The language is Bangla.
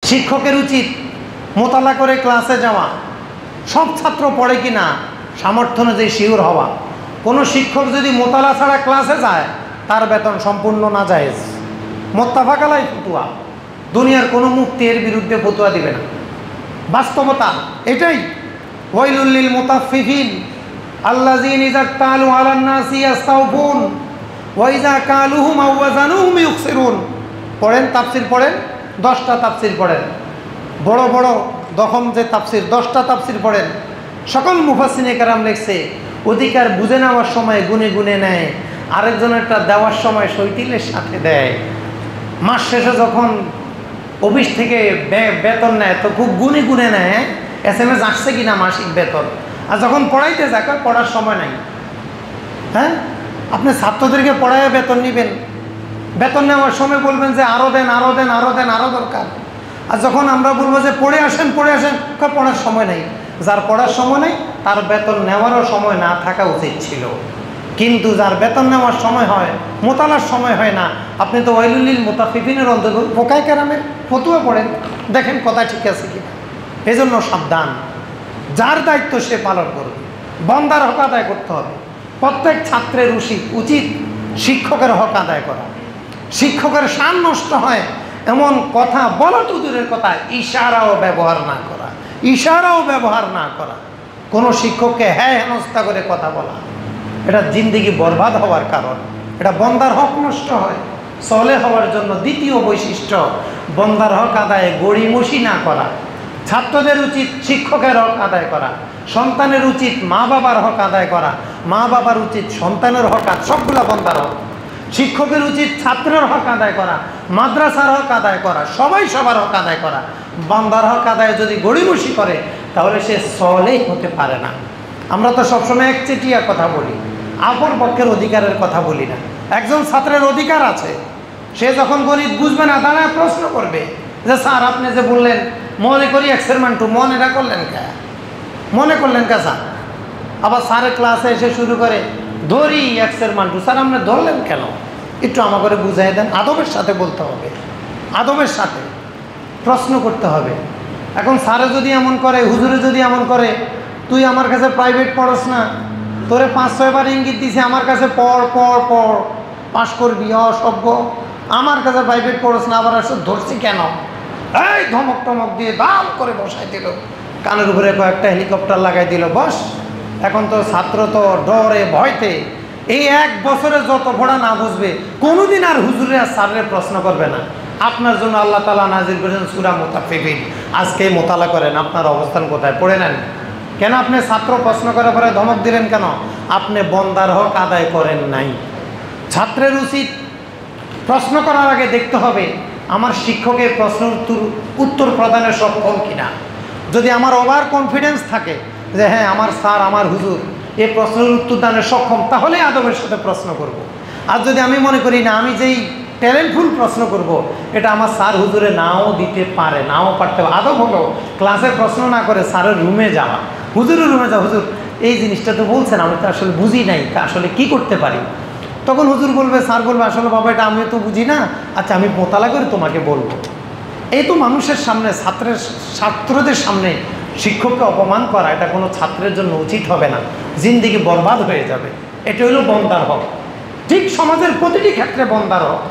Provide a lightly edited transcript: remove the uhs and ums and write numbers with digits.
শিক্ষকের উচিত মোতালা করে ক্লাসে যাওয়া। সব ছাত্র পড়ে কি না সামর্থ্য অনুযায়ী শিওর হওয়া। কোনো শিক্ষক যদি মোতালা ছাড়া ক্লাসে যায় তার বেতন সম্পূর্ণ নাজায়েজ। মুত্তাফাক আলাইহি ফতোয়া। দুনিয়ার কোনো মুফতি এর বিরুদ্ধে ফতোয়া দিবে না। বাস্তবতা এটাই। ওয়াইলুল লিল মুতাফফিফিন আল্লাযীনা ইযা তালু আলান নাসি ইয়াস্তাউফুন ওয়া ইযা কালুহুম আও ওয়াজানুহুম ইউখসিরুন। পড়েন, তাফসীর পড়েন, 10টা তাফসীর পড়েন, বড় বড় দখম যে তাফসীর 10টা তাফসীর পড়েন। সকল মুফাসসিরিনে কেরাম লিখছে অধিকার বুঝে নেওয়ার সময় গুনে গুনে নেয়, আরেকজনেরটা দেওয়ার সময় শৈথিলের সাথে দেয়। মাস শেষে যখন অফিস থেকে বেতন নেয় তো খুব গুনে গুনে নেয় SMS আসছে কিনা মাসিক বেতন। আর যখন পড়াইতে যাকে পড়ার সময় নাই। হ্যাঁ, আপনি ছাত্রদেরকে পড়ায় বেতন নেবেন, বেতন নেওয়ার সময় বলবেন যে আরও দেন, আরও দেন, আরও দেন, আরও দরকার। আর যখন আমরা বলবো যে পড়ে আসেন, পড়ে আসেন, পড়ার সময় নেই। যার পড়ার সময় নেই তার বেতন নেওয়ারও সময় না থাকা উচিত ছিল। কিন্তু যার বেতন নেওয়ার সময় হয়, মোতালার সময় হয় না, আপনি তো ওয়াইলুল লিল মুতাফফিফিনের অন্তর্গত ফোকায়ে কেরামের ফতোয়া পড়েন, দেখেন কথা ঠিক আছে কিনা। এজন্য সাবধান, যার দায়িত্ব সে পালন করবে, বন্দার হক আদায় করতে হবে। প্রত্যেক ছাত্রের উচিত শিক্ষকের হক আদায় করা। শিক্ষকের শান নষ্ট হয় এমন কথা বলা তো দূরের কথা, ইশারাও ব্যবহার না করা, ইশারাও ব্যবহার না করা। কোনো শিক্ষককে হ্যাঁ হেনস্থা করে কথা বলা, এটা জিন্দেগি বরবাদ হওয়ার কারণ। এটা বন্দার হক নষ্ট হয়। সলে হওয়ার জন্য দ্বিতীয় বৈশিষ্ট্য, বন্দার হক আদায়ে গড়িমসি না করা। ছাত্রদের উচিত শিক্ষকের হক আদায় করা, সন্তানের উচিত মা বাবার হক আদায় করা, মা বাবার উচিত সন্তানের হক, সবগুলা বন্দার হক। শিক্ষকের উচিত ছাত্রের হক আদায় করা, মাদ্রাসার হক আদায় করা, সবাই সবার হক আদায় করা। বান্দার হক আদায় যদি গড়িমসি করে তাহলে সে সলেই হতে পারে না। আমরা তো সবসময় একচেটিয়া কথা বলি, আপন পক্ষের অধিকারের কথা বলি না। একজন ছাত্রের অধিকার আছে, সে যখন গণিত বুঝবে না দাঁড়ায় প্রশ্ন করবে যে স্যার আপনি যে বললেন মনে করি এক্সের মান টু, মনে এটা করলেন কে, মনে করলেন কে স্যার? আবার স্যারের ক্লাসে এসে শুরু করে ধরি এক্সের মান টু, স্যার আপনি ধরলেন কেন, একটু আমাকে বুঝাই দেন। আদবের সাথে বলতে হবে, আদবের সাথে প্রশ্ন করতে হবে। এখন স্যারে যদি এমন করে, হুজুরে যদি এমন করে, তুই আমার কাছে প্রাইভেট পড়স না, তোরে 5-6 বার ইঙ্গিত দিছে আমার কাছে পড় পড় পড়, পাশ করবি, অসভ্য, আমার কাছে প্রাইভেট পড়স না, আবার আসলে ধরছি কেন, এই ধমক টমক দিয়ে দাম করে বসাই দিল, কানের উপরে কয়েকটা হেলিকপ্টার লাগাই দিল, বস। এখন তো ছাত্র তো ডরে ভয়তে এই 1 বছরে যত পড়া না বুঝবে কোনোদিন আর হুজুরে আর স্যারের প্রশ্ন করবে না। আপনার জন্য আল্লাহ তাআলা নাজিল করেছেন সূরা মুতাফফিফিন, আজকে মোতালা করেন আপনার অবস্থান কোথায়, পড়ে নেন। কেন আপনি ছাত্র প্রশ্ন করে পরে ধমক দিলেন কেন? আপনি বন্দার হক আদায় করেন নাই। ছাত্রের উচিত প্রশ্ন করার আগে দেখতে হবে আমার শিক্ষকের প্রশ্ন উত্তর প্রদানের সক্ষম কিনা। যদি আমার ওভার কনফিডেন্স থাকে যে হ্যাঁ আমার স্যার আমার হুজুর এই প্রশ্নের উত্তর দানের সক্ষম, তাহলে আদবের সাথে প্রশ্ন করব। আর যদি আমি মনে করি না আমি যেই ট্যালেন্টফুল প্রশ্ন করব এটা আমার স্যার হুজুরে নাও দিতে পারে, নাও পারতে পারে, আদব হলো ক্লাসে প্রশ্ন না করে স্যারের রুমে যাওয়া, হুজুরের রুমে যাওয়া, হুজুর এই জিনিসটা তো বলছেন আমি তো আসলে বুঝি নাই, তা আসলে কি করতে পারি? তখন হুজুর বলবে, স্যার বলবে আসলে বাবা এটা আমি তো বুঝি না, আচ্ছা আমি মোতালা করে তোমাকে বলবো। এই তো মানুষের সামনে ছাত্রদের সামনে শিক্ষককে অপমান করা, এটা কোনো ছাত্রের জন্য উচিত হবে না, জিন্দেগি বরবাদ হয়ে যাবে। এটা হলো বন্দার হক। ঠিক সমাজের প্রতিটি ক্ষেত্রে বন্দার হক।